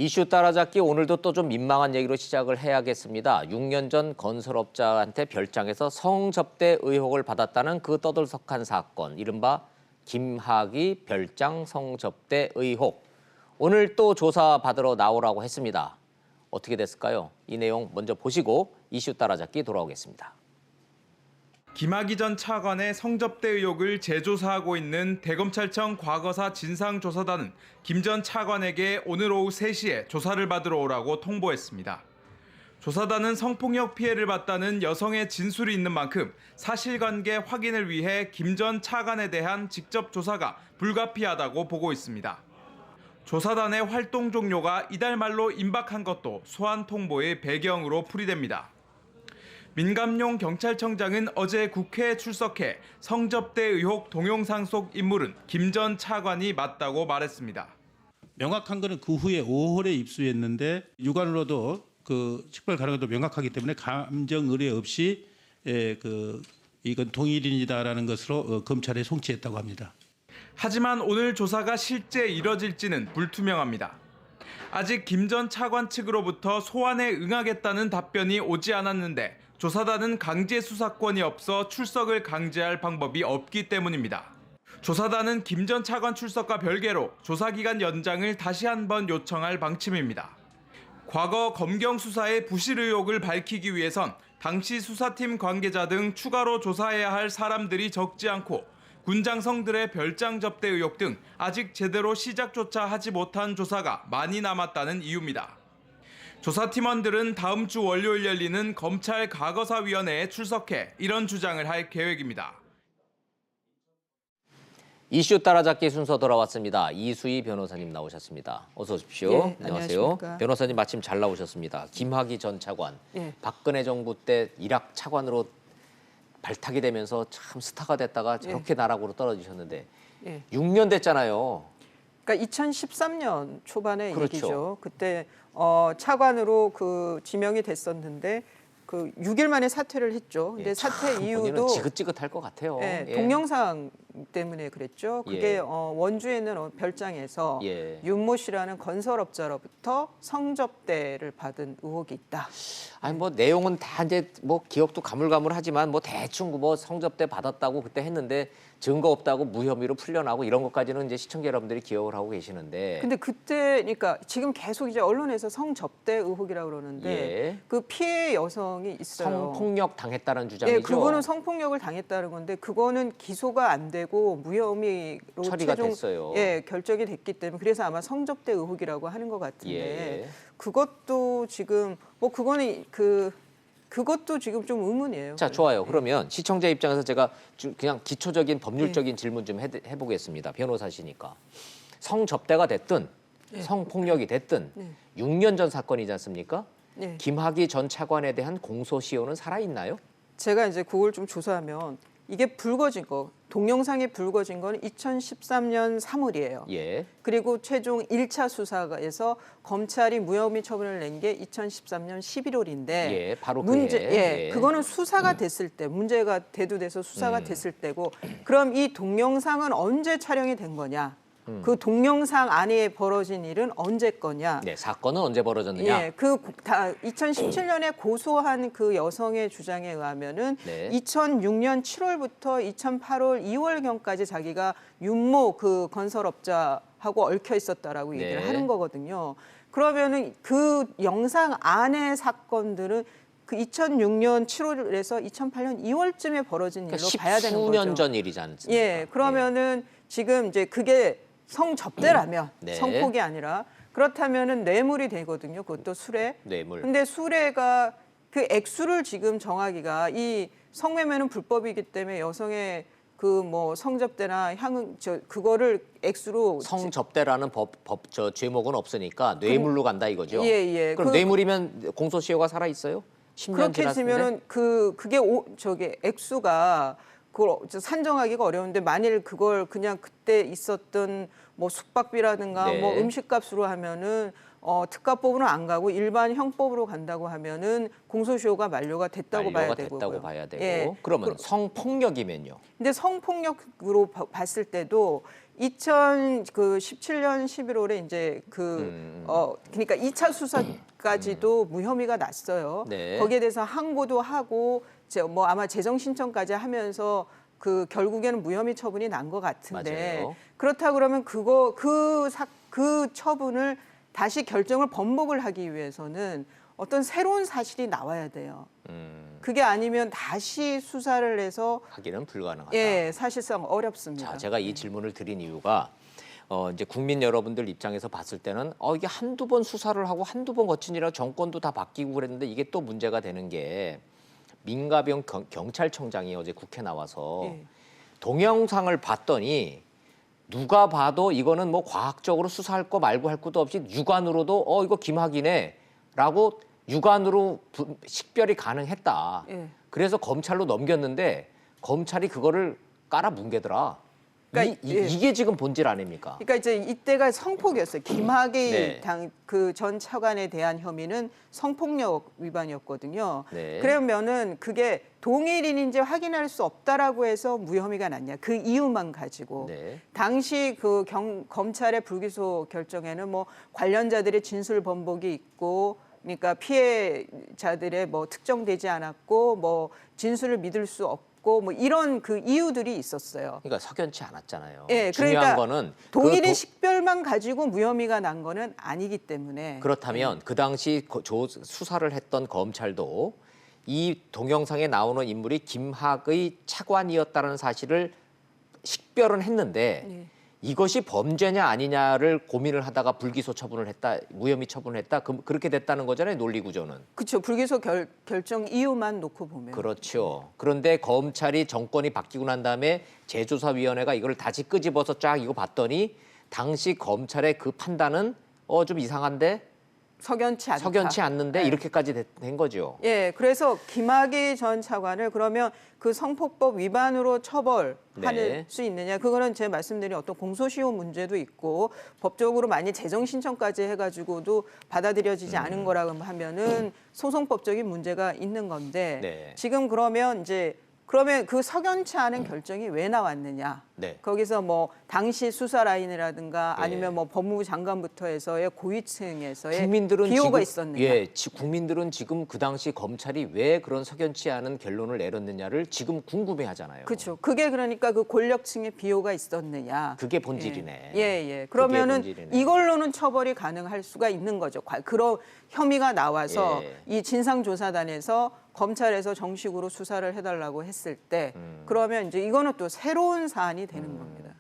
이슈 따라잡기 오늘도 또 좀 민망한 얘기로 시작을 해야겠습니다. 6년 전 건설업자한테 별장에서 성접대 의혹을 받았다는 그 떠들썩한 사건, 이른바 김학의 별장 성접대 의혹. 오늘 또 조사받으러 나오라고 했습니다. 어떻게 됐을까요? 이 내용 먼저 보시고 이슈 따라잡기 돌아오겠습니다. 김학의 전 차관의 성접대 의혹을 재조사하고 있는 대검찰청 과거사 진상조사단은 김 전 차관에게 오늘 오후 3시에 조사를 받으러 오라고 통보했습니다. 조사단은 성폭력 피해를 봤다는 여성의 진술이 있는 만큼 사실관계 확인을 위해 김 전 차관에 대한 직접 조사가 불가피하다고 보고 있습니다. 조사단의 활동 종료가 이달 말로 임박한 것도 소환 통보의 배경으로 풀이됩니다. 민감용 경찰청장은 어제 국회에 출석해 성접대 의혹 동영상 속 인물은 김 전 차관이 맞다고 말했습니다. 명확한 거는 그 후에 5월에 입수했는데 육안으로도 그 식별 가능성도 명확하기 때문에 감정 의뢰 없이 이건 동일인이다라는 것으로 검찰에 송치했다고 합니다. 하지만 오늘 조사가 실제 이뤄질지는 불투명합니다. 아직 김 전 차관 측으로부터 소환에 응하겠다는 답변이 오지 않았는데 조사단은 강제 수사권이 없어 출석을 강제할 방법이 없기 때문입니다. 조사단은 김 전 차관 출석과 별개로 조사기간 연장을 다시 한번 요청할 방침입니다. 과거 검경 수사의 부실 의혹을 밝히기 위해선 당시 수사팀 관계자 등 추가로 조사해야 할 사람들이 적지 않고 군장성들의 별장 접대 의혹 등 아직 제대로 시작조차 하지 못한 조사가 많이 남았다는 이유입니다. 조사팀원들은 다음 주 월요일 열리는 검찰 과거사위원회에 출석해 이런 주장을 할 계획입니다. 이슈 따라잡기 순서 돌아왔습니다. 이수희 변호사님 나오셨습니다. 어서 오십시오. 예, 안녕하세요. 안녕하십니까. 변호사님 마침 잘 나오셨습니다. 김학의 전 차관, 예. 박근혜 정부 때 일학 차관으로 발탁이 되면서 참 스타가 됐다가 저렇게 나락으로 떨어지셨는데 예. 6년 됐잖아요. 그러니까 2013년 초반의 그렇죠. 얘기죠. 그때 차관으로 그 지명이 됐었는데 그 6일 만에 사퇴를 했죠. 근데 예, 사퇴 참 이유도 본인은 지긋지긋할 것 같아요. 예, 예. 동영상 때문에 그랬죠. 그게 예. 원주에 있는 별장에서 예. 윤모 씨라는 건설업자로부터 성접대를 받은 의혹이 있다. 아니 뭐 내용은 다 이제 뭐 기억도 가물가물하지만 뭐 대충 뭐 성접대 받았다고 그때 했는데 증거 없다고 무혐의로 풀려나고 이런 것까지는 이제 시청자 여러분들이 기억을 하고 계시는데. 근데 그때 그러니까 지금 계속 이제 언론에서 성접대 의혹이라고 그러는데 예. 그 피해 여성이 있어요. 성폭력 당했다는 주장이죠. 예, 그거는 성폭력을 당했다는 건데 그거는 기소가 안 되고 무혐의로 처리가 최종 됐어요. 예, 결정이 됐기 때문에 그래서 아마 성접대 의혹이라고 하는 것 같은데 예. 그것도 지금 뭐 그거는 그것도 지금 좀 의문이에요. 자, 좋아요. 그러면 시청자 입장에서 제가 좀 그냥 기초적인 법률적인 네. 질문 좀 해보겠습니다. 변호사시니까. 성접대가 됐든 성폭력이 됐든 6년 전 사건이지 않습니까? 네. 김학의 전 차관에 대한 공소시효는 살아있나요? 제가 이제 그걸 좀 조사하면 이게 불거진 거 동영상이 불거진 건 2013년 3월이에요. 예. 그리고 최종 1차 수사에서 검찰이 무혐의 처분을 낸 게 2013년 11월인데 예, 바로 문제 그해. 예. 그거는 수사가 됐을 때 문제가 대두돼서 수사가 됐을 때고 그럼 이 동영상은 언제 촬영이 된 거냐? 그 동영상 안에 벌어진 일은 언제 거냐? 네, 사건은 언제 벌어졌느냐? 예, 그 2017년에 고소한 그 여성의 주장에 의하면은 네. 2006년 7월부터 2008월 2월경까지 자기가 윤모 그 건설업자하고 얽혀 있었다라고 얘기를 네. 하는 거거든요. 그러면은 그 영상 안의 사건들은 그 2006년 7월에서 2008년 2월쯤에 벌어진 일로 그러니까 봐야 되는 거죠. 10수년 전 일이지 않습니까? 예, 그러면은 지금 이제 그게 성접대라면 네. 성폭이 아니라 그렇다면은 뇌물이 되거든요. 그것도 수뢰. 뇌물. 근데 수뢰가 그 액수를 지금 정하기가 이 성매매는 불법이기 때문에 여성의 그 뭐 성접대나 그거를 액수로 성접대라는 저 죄목은 없으니까 뇌물로 간다 이거죠. 예, 예. 그럼 뇌물이면 공소시효가 살아 있어요? 10년 그렇게 지났는데? 되면은 그게 저기 액수가 그걸 산정하기가 어려운데 만일 그걸 그냥 그때 있었던 뭐 숙박비라든가 네. 뭐 음식값으로 하면은 특가법으로 안 가고 일반 형법으로 간다고 하면은 공소시효가 만료가 됐다고 봐야 되고요. 됐다고 봐야 되고. 예. 그러면 성폭력이면요? 근데 성폭력으로 봤을 때도 2017년 11월에 이제 그러니까 2차 수사까지도 무혐의가 났어요. 네. 거기에 대해서 항고도 하고 뭐 아마 재정 신청까지 하면서 그 결국에는 무혐의 처분이 난 것 같은데 맞아요. 그렇다 그러면 그 처분을 다시 결정을 번복을 하기 위해서는 어떤 새로운 사실이 나와야 돼요. 그게 아니면 다시 수사를 해서 하기는 불가능하다. 예, 사실상 어렵습니다. 자, 제가 이 질문을 드린 이유가 이제 국민 여러분들 입장에서 봤을 때는 이게 한두 번 수사를 하고 한두 번 거친 일이라 정권도 다 바뀌고 그랬는데 이게 또 문제가 되는 게 민가병 경찰청장이 어제 국회 나와서 예. 동영상을 봤더니 누가 봐도 이거는 뭐 과학적으로 수사할 거 말고 할 것도 없이 육안으로도 이거 김학이네라고 육안으로 식별이 가능했다. 예. 그래서 검찰로 넘겼는데 검찰이 그거를 깔아 뭉개더라. 그러니까 이게 지금 본질 아닙니까? 그러니까 이제 이때가 성폭이었어요. 김학의 네. 그 전 차관에 대한 혐의는 성폭력 위반이었거든요. 네. 그러면은 그게 동일인인지 확인할 수 없다라고 해서 무혐의가 났냐? 그 이유만 가지고 네. 당시 그 검찰의 불기소 결정에는 뭐 관련자들의 진술 번복이 있고. 그러니까 피해자들의 뭐 특정되지 않았고 뭐 진술을 믿을 수 없고 뭐 이런 그 이유들이 있었어요. 그러니까 석연치 않았잖아요. 예, 중요한 그러니까 거는 동일인 식별만 가지고 무혐의가 난 거는 아니기 때문에 그렇다면 그 당시 수사를 했던 검찰도 이 동영상에 나오는 인물이 김학의 차관이었다는 사실을 식별은 했는데 네. 이것이 범죄냐 아니냐를 고민을 하다가 불기소 처분을 했다, 무혐의 처분을 했다, 그렇게 됐다는 거잖아요, 논리 구조는. 그렇죠. 불기소 결정 이유만 놓고 보면 그렇죠. 그런데 검찰이 정권이 바뀌고 난 다음에 재조사위원회가 이걸 다시 끄집어서 쫙 이거 봤더니 당시 검찰의 그 판단은 좀 이상한데 석연치 않다. 석연치 않는데 네. 이렇게까지 된 거죠. 예, 그래서 김학의 전 차관을 그러면 그 성폭법 위반으로 처벌할 네. 수 있느냐? 그거는 제가 말씀드린 어떤 공소시효 문제도 있고 법적으로 만약 재정 신청까지 해가지고도 받아들여지지 않은 거라고 하면은 소송법적인 문제가 있는 건데 네. 지금 그러면 그 석연치 않은 결정이 왜 나왔느냐? 네. 거기서 뭐 당시 수사 라인이라든가 예. 아니면 뭐 법무부 장관부터 해서의 고위층에서의 국민들은 비호가 지금, 있었느냐? 국민들은 지금 그 당시 검찰이 왜 그런 석연치 않은 결론을 내렸느냐를 지금 궁금해하잖아요. 그렇죠. 그게 그러니까 그 권력층의 비호가 있었느냐? 그게 본질이네. 예. 그러면은 본질이네. 이걸로는 처벌이 가능할 수가 있는 거죠. 그런 혐의가 나와서 예. 이 진상조사단에서 검찰에서 정식으로 수사를 해달라고 했을 때 그러면 이제 이거는 또 새로운 사안이 되는 겁니다.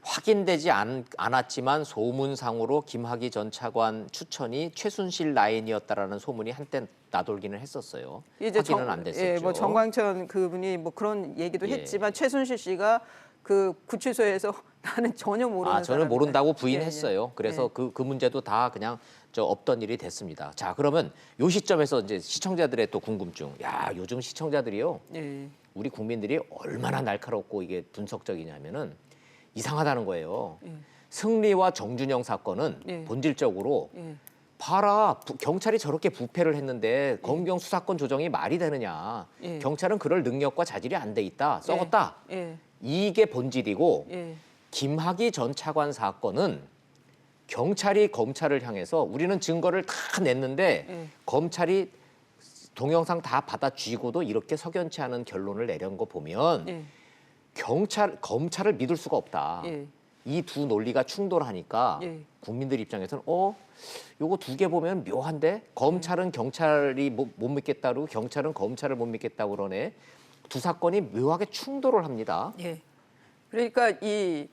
확인되지 않았지만 소문상으로 김학의 전 차관 추천이 최순실 라인이었다라는 소문이 한때 나돌기는 했었어요. 확인은 안 됐었죠. 예, 뭐 정광천 그분이 뭐 그런 얘기도 예. 했지만 최순실 씨가 그 구치소에서 나는 전혀 모르는 저는 사람이다. 모른다고 예, 부인했어요. 예. 그래서 그 문제도 다 그냥 없던 일이 됐습니다. 자, 그러면 요 시점에서 이제 시청자들의 또 궁금증. 야, 요즘 시청자들이요. 예. 우리 국민들이 얼마나 날카롭고 이게 분석적이냐면은 이상하다는 거예요. 예. 승리와 정준영 사건은 예. 본질적으로 예. 봐라, 경찰이 저렇게 부패를 했는데 검경 수사권 조정이 말이 되느냐. 예. 경찰은 그럴 능력과 자질이 안 돼 있다. 썩었다. 예. 이게 본질이고 예. 김학의 전 차관 사건은 경찰이 검찰을 향해서 우리는 증거를 다 냈는데 예. 검찰이 동영상 다 받아 쥐고도 이렇게 석연치 않은 결론을 내린 거 보면 예. 검찰을 믿을 수가 없다. 예. 이 두 논리가 충돌하니까 예. 국민들 입장에서는 요거 두 개 보면 묘한데 검찰은 경찰이 못 믿겠다 그러고 경찰은 검찰을 못 믿겠다 그러네. 두 사건이 묘하게 충돌을 합니다. 예. 그러니까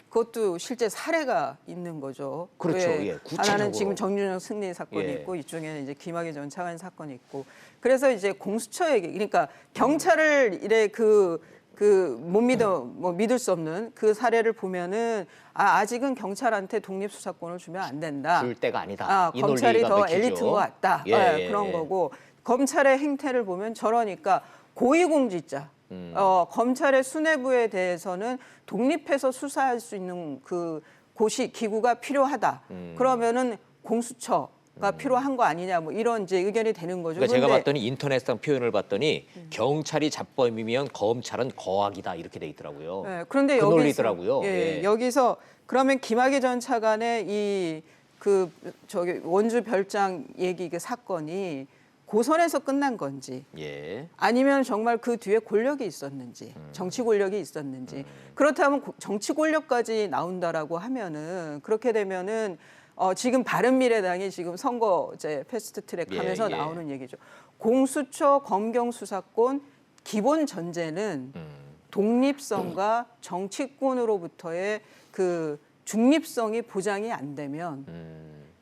그것도 실제 사례가 있는 거죠. 그렇죠. 왜 예, 구체적으로. 하나는 지금 정준영 승리 사건이 예. 있고 이쪽에는 이제 김학의 전 차관 사건이 있고. 그래서 이제 공수처 얘기. 그러니까 경찰을 이래 못 믿을 수 없는 그 사례를 보면은 아직은 경찰한테 독립 수사권을 주면 안 된다. 줄 때가 아니다. 이 검찰이 논리가 더 맥히죠. 엘리트인 것 같다. 예, 그런 예. 거고 검찰의 행태를 보면 저러니까 고위공직자. 검찰의 수뇌부에 대해서는 독립해서 수사할 수 있는 그 기구가 필요하다. 그러면은 공수처 필요한 거 아니냐 뭐 이런 이제 의견이 되는 거죠. 그러니까 제가 그런데 봤더니 인터넷상 표현을 봤더니 경찰이 잡범이면 검찰은 거악이다 이렇게 돼 있더라고요. 네, 그런데 그 여기서 논리더라고요. 예, 예. 여기서 그러면 김학의 전 차관의 이 그 저기 원주 별장 얘기 그 사건이 고선에서 끝난 건지 예. 아니면 정말 그 뒤에 권력이 있었는지 정치 권력이 있었는지 그렇다면 정치 권력까지 나온다라고 하면은 그렇게 되면은 지금 바른미래당이 지금 선거제 패스트트랙하면서 예. 나오는 얘기죠. 공수처 검경 수사권 기본 전제는 독립성과 정치권으로부터의 그 중립성이 보장이 안 되면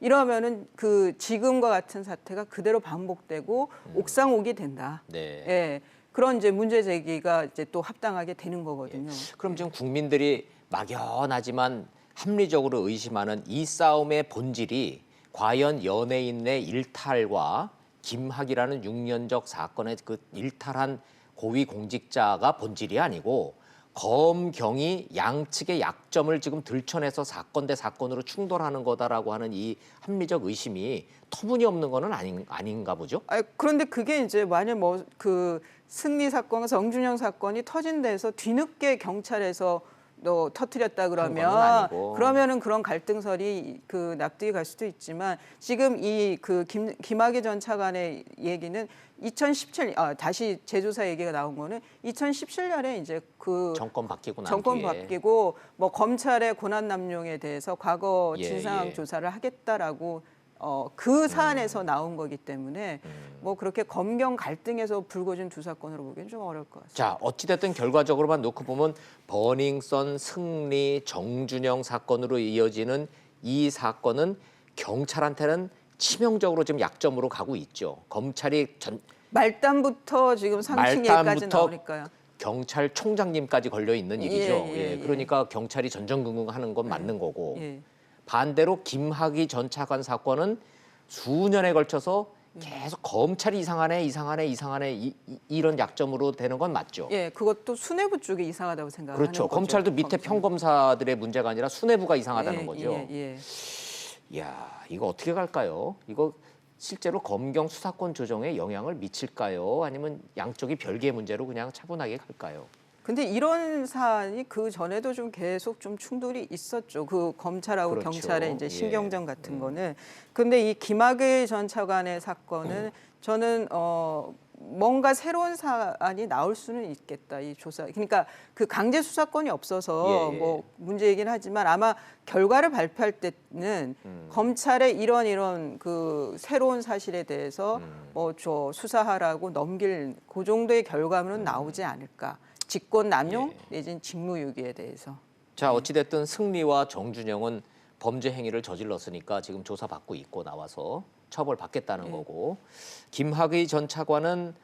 이러면은 그 지금과 같은 사태가 그대로 반복되고 옥상옥이 된다. 네. 예. 그런 이제 문제 제기가 이제 또 합당하게 되는 거거든요. 그럼 지금 국민들이 막연하지만 합리적으로 의심하는 이 싸움의 본질이 과연 연예인의 일탈과 김학이라는 6년적 사건의 그 일탈한 고위공직자가 본질이 아니고 검경이 양측의 약점을 지금 들춰내서 사건 대 사건으로 충돌하는 거다라고 하는 이 합리적 의심이 터무니없는 거는 아닌가 보죠? 그런데 그게 이제 만약 뭐 그 승리 사건과 정준영 사건이 터진 데서 뒤늦게 경찰에서 너 터뜨렸다 건 그러면 아니고. 그러면은 그런 갈등설이 그 납득이 갈 수도 있지만 지금 이 그 김학의 전 차관의 얘기는 2017 다시 재조사 얘기가 나온 거는 2017년에 이제 그 정권 바뀌고 난 정권 뒤에. 바뀌고 뭐 검찰의 고난 남용에 대해서 과거 예, 진상 예. 조사를 하겠다라고 그 사안에서 나온 거기 때문에 뭐 그렇게 검경 갈등에서 불거진 두 사건으로 보기엔 좀 어려울 것 같습니다. 자, 어찌됐든 결과적으로만 놓고 보면 버닝썬, 승리, 정준영 사건으로 이어지는 이 사건은 경찰한테는 치명적으로 지금 약점으로 가고 있죠. 검찰이 말단부터 지금 상층예까지 말단부터 나오니까요. 경찰총장님까지 걸려 있는 일이죠. 예. 그러니까 경찰이 전전긍긍하는 건 맞는 거고 예. 반대로 김학의 전 차관 사건은 수년에 걸쳐서 계속 검찰이 이상하네 이런 약점으로 되는 건 맞죠. 예, 그것도 수뇌부 쪽이 이상하다고 생각하는 그렇죠. 거죠. 검찰도 밑에 검찰. 평검사들의 문제가 아니라 수뇌부가 이상하다는 예, 거죠. 예. 이야, 이거 어떻게 갈까요? 이거 실제로 검경 수사권 조정에 영향을 미칠까요? 아니면 양쪽이 별개의 문제로 그냥 차분하게 갈까요? 근데 이런 사안이 그 전에도 좀 계속 좀 충돌이 있었죠. 그 검찰하고 그렇죠. 경찰의 이제 예. 신경전 같은 거는. 근데 이 김학의 전 차관의 사건은 저는 뭔가 새로운 사안이 나올 수는 있겠다. 이 조사. 그러니까 그 강제 수사권이 없어서 예. 뭐 문제이긴 하지만 아마 결과를 발표할 때는 검찰의 이런 그 새로운 사실에 대해서 뭐 저 수사하라고 넘길 그 정도의 결과물은 나오지 않을까. 직권 남용 내지는 직무유기에 대해서. 자, 어찌됐든 승리와 정준영은 범죄 행위를 저질렀으니까 지금 조사받고 있고 나와서 처벌받겠다는 거고 김학의 전 차관은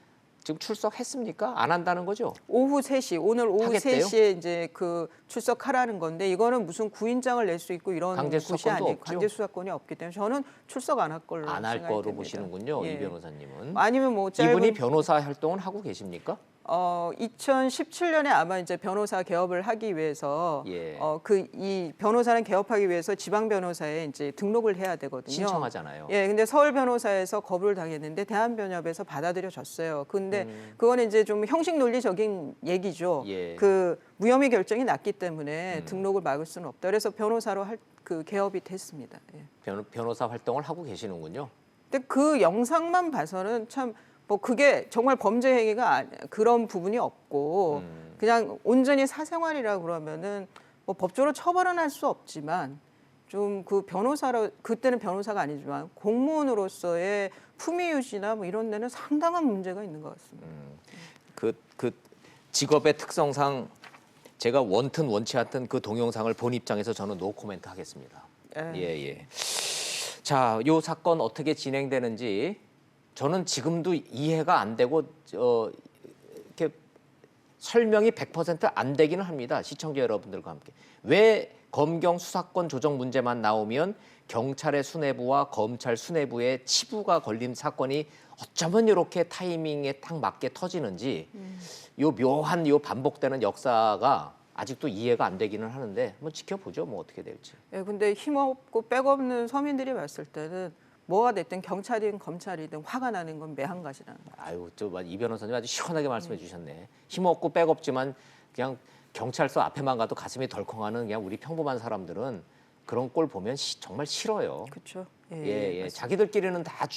지금 출석했습니까? 안 한다는 거죠? 오후 3시, 오늘 오후 하겠대요? 3시에 이제 그 출석하라는 건데 이거는 무슨 구인장을 낼 수 있고 이런 강제 곳이 수사권도 아니고 없죠? 강제 수사권이 없기 때문에 저는 출석 안 할 걸로 안 할 생각이 거로 됩니다. 보시는군요, 예. 이 변호사님은. 아니면 뭐 짧은 이분이 변호사 활동을 하고 계십니까? 2017년에 아마 이제 변호사 개업을 하기 위해서 예. 이 변호사는 개업하기 위해서 지방 변호사에 이제 등록을 해야 되거든요. 신청하잖아요. 예, 근데 서울 변호사에서 거부를 당했는데 대한변협에서 받아들여졌어요. 근데 그거는 이제 좀 형식 논리적인 얘기죠. 예. 그 무혐의 결정이 났기 때문에 등록을 막을 수는 없다. 그래서 변호사로 그 개업이 됐습니다. 예. 변호사 활동을 하고 계시는군요. 근데 그 영상만 봐서는 참 뭐 그게 정말 범죄 행위가 그런 부분이 없고 그냥 온전히 사생활이라 그러면은 뭐 법적으로 처벌은 할 수 없지만 좀 그 변호사로 그때는 변호사가 아니지만 공무원으로서의 품위 유지나 뭐 이런 데는 상당한 문제가 있는 것 같습니다. 그 직업의 특성상 제가 원튼 원치 않든 그 동영상을 본 입장에서 저는 노 코멘트 하겠습니다. 예. 자, 요 사건 어떻게 진행되는지 저는 지금도 이해가 안 되고 이렇게 설명이 100% 안 되기는 합니다. 시청자 여러분들과 함께. 왜 검경 수사권 조정 문제만 나오면 경찰의 수뇌부와 검찰 수뇌부의 치부가 걸린 사건이 어쩌면 이렇게 타이밍에 딱 맞게 터지는지 요 묘한 요 반복되는 역사가 아직도 이해가 안 되기는 하는데 한번 지켜보죠. 뭐 어떻게 될지. 예, 근데 힘없고 백 없는 서민들이 봤을 때는 뭐가 됐든 경찰이든 검찰이든 화가 나는 건 매한가지라는 거예요. 아유, 이 변호사님 아주 시원하게 말씀해 주셨네. 힘없고 백없지만 그냥 경찰서 앞에만 가도 가슴이 덜컹하는 그냥 우리 평범한 사람들은 그런 꼴 보면 정말 싫어요. 그렇죠. 예. 자기들끼리는 다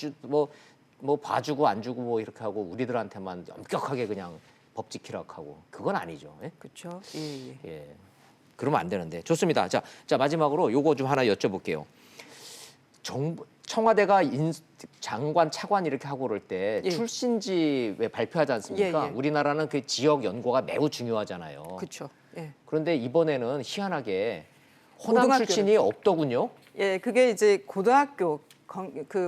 뭐 봐주고 안 주고 뭐 이렇게 하고 우리들한테만 엄격하게 그냥 법 지키라고 하고 그건 아니죠. 예? 그렇죠. 예. 그러면 안 되는데. 좋습니다. 자 마지막으로 요거 좀 하나 여쭤볼게요. 청와대가 장관, 차관 이렇게 하고 그럴 때 예. 출신지 왜 발표하지 않습니까? 예. 우리나라는 그 지역 연고가 매우 중요하잖아요. 그렇죠. 예. 그런데 이번에는 희한하게 호남 고등학교는 출신이 없더군요. 예, 그게 이제 고등학교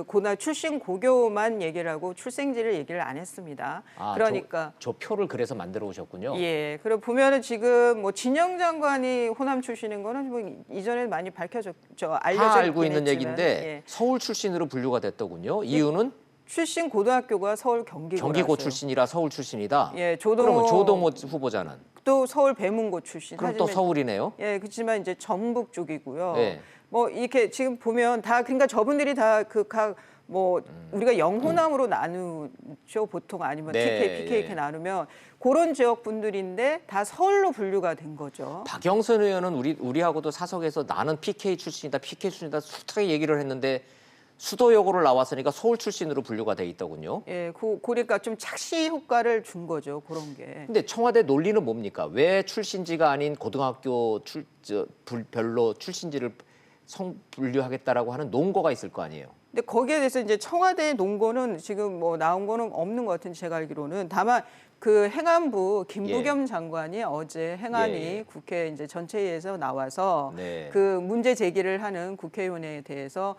고등 출신 고교만 얘기를 하고 출생지를 얘기를 안 했습니다. 그러니까 저 표를 그래서 만들어 오셨군요. 예, 그리고 보면은 지금 뭐 진영 장관이 호남 출신인 거는 뭐 이전에 많이 밝혀졌죠, 알려져 다 알고 있긴 있는 했지만, 얘기인데 예. 서울 출신으로 분류가 됐더군요. 이유는 출신 고등학교가 서울 경기고 출신이라 서울 출신이다. 예, 그러면 조동호 후보자는 또 서울 배문고 출신. 그럼 또 서울이네요. 예, 그렇지만 이제 전북 쪽이고요. 예. 뭐 이렇게 지금 보면 다 그러니까 저분들이 다 그 각 뭐 우리가 영호남으로 나누죠 보통 아니면 네, TK, PK 이렇게 예. 나누면 그런 지역 분들인데 다 서울로 분류가 된 거죠. 박영선 의원은 우리하고도 사석에서 나는 PK 출신이다, PK 출신이다 숱하게 얘기를 했는데 수도여고를 나왔으니까 서울 출신으로 분류가 돼 있더군요. 예, 그러니까 좀 착시 효과를 준 거죠 그런 게. 근데 청와대 논리는 뭡니까? 왜 출신지가 아닌 고등학교 별로 출신지를 분류하겠다라고 하는 논거가 있을 거 아니에요? 근데 거기에 대해서 이제 청와대의 논거는 지금 뭐 나온 거는 없는 것 같은데 제가 알기로는 다만 그 행안부 김부겸 장관이 어제 행안위 예. 국회 이제 전체회의에서 나와서 네. 그 문제 제기를 하는 국회의원에 대해서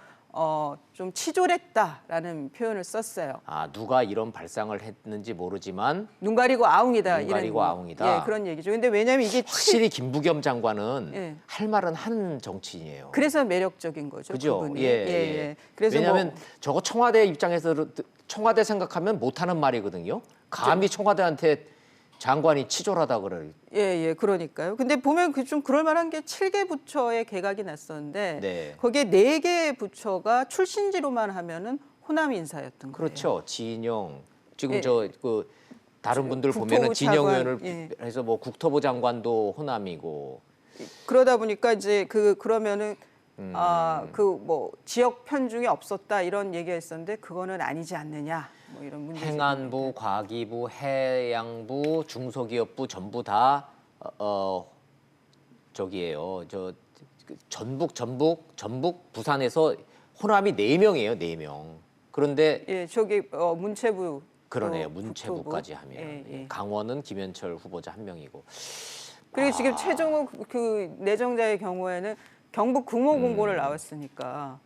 좀 치졸했다라는 표현을 썼어요. 누가 이런 발상을 했는지 모르지만 눈 가리고 아웅이다. 눈 가리고 이런, 아웅이다. 예, 그런 얘기죠. 근데 왜냐하면 이게 확실히 김부겸 장관은 예. 할 말은 하는 정치인이에요. 그래서 매력적인 거죠. 그죠? 그분이. 예. 그래서 왜냐하면 뭐, 저거 청와대 입장에서 청와대 생각하면 못하는 말이거든요. 감히 청와대한테 장관이 치졸하다 그럴. 예, 그러니까요. 근데 보면 좀 그럴 만한 게 7개 부처의 개각이 났었는데 네. 거기에 4개 부처가 출신지로만 하면은 호남 인사였던 거예요. 그렇죠. 진영 지금 예. 그 다른 분들 국토부 보면은 진영 차관, 의원을 예. 해서 뭐 국토부 장관도 호남이고. 그러다 보니까 이제 그러면은 그 뭐 지역 편중이 없었다 이런 얘기가 있었는데 그거는 아니지 않느냐. 뭐 이런 문제. 행안부, 과기부, 해양부, 중소기업부 전부 다 저기예요. 전북, 부산에서 호남이 4명이에요, 4명. 그런데 예, 저기 문체부. 그러네요. 국토부. 문체부까지 하면 예. 강원은 김현철 후보자 1명이고. 그리고 지금 최종호 그 내정자의 경우에는 경북 국모 공고를 음. 나왔으니까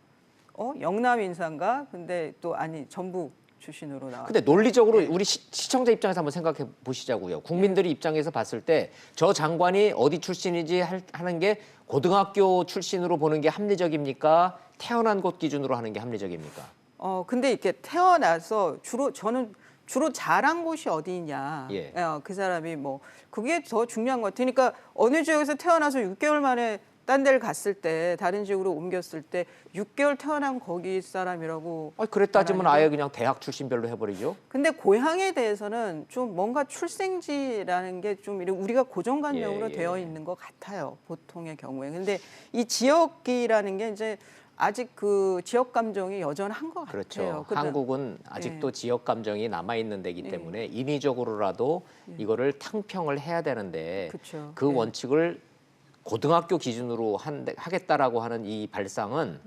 영남 인사인가? 근데 또 아니 전북 출신으로 나왔. 근데 논리적으로 우리 시청자 입장에서 한번 생각해 보시자고요. 국민들이 입장에서 봤을 때 저 장관이 어디 출신인지 하는 게 고등학교 출신으로 보는 게 합리적입니까? 태어난 곳 기준으로 하는 게 합리적입니까? 근데 이렇게 태어나서 저는 주로 자란 곳이 어디냐. 예. 그 사람이 뭐 그게 더 중요한 것 같아요. 그러니까 어느 지역에서 태어나서 6개월 만에 딴 데를 갔을 때 다른 지역으로 옮겼을 때 6개월 태어난 거기 사람이라고. 그래 따지면 말하니까. 아예 그냥 대학 출신별로 해버리죠. 근데 고향에 대해서는 좀 뭔가 출생지라는 게 좀 우리가 고정관념으로 예. 되어 있는 것 같아요. 보통의 경우에. 근데 이 지역이라는 게 이제 아직 그 지역 감정이 여전한 것 그렇죠. 같아요. 한국은 아직도 예. 지역 감정이 남아 있는 데이기 때문에 인위적으로라도 이거를 탕평을 해야 되는데 그렇죠. 그 예. 원칙을 고등학교 기준으로 하겠다라고 하는 이 발상은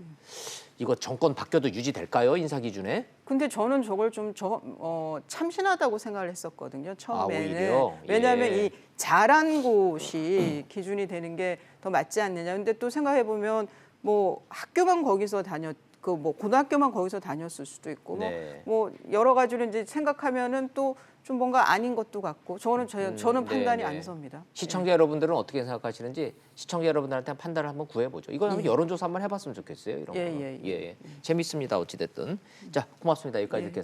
이거 정권 바뀌어도 유지될까요? 인사 기준에? 근데 저는 저걸 좀 참신하다고 생각을 했었거든요. 처음에는. 오히려? 왜냐하면 예. 이 자란 곳이 기준이 되는 게 더 맞지 않느냐. 근데 또 생각해 보면 뭐 학교만 거기서 뭐 고등학교만 거기서 다녔을 수도 있고 네. 뭐 여러 가지로 이제 생각하면은 또 좀 뭔가 아닌 것도 같고 저는 판단이 네. 안 섭니다. 시청자 여러분들은 어떻게 생각하시는지 시청자 여러분들한테 판단을 한번 구해보죠. 이거 한번 여론조사 한번 해봤으면 좋겠어요. 이런 거. 예. 재밌습니다. 어찌됐든. 자, 고맙습니다. 여기까지 듣겠습니다.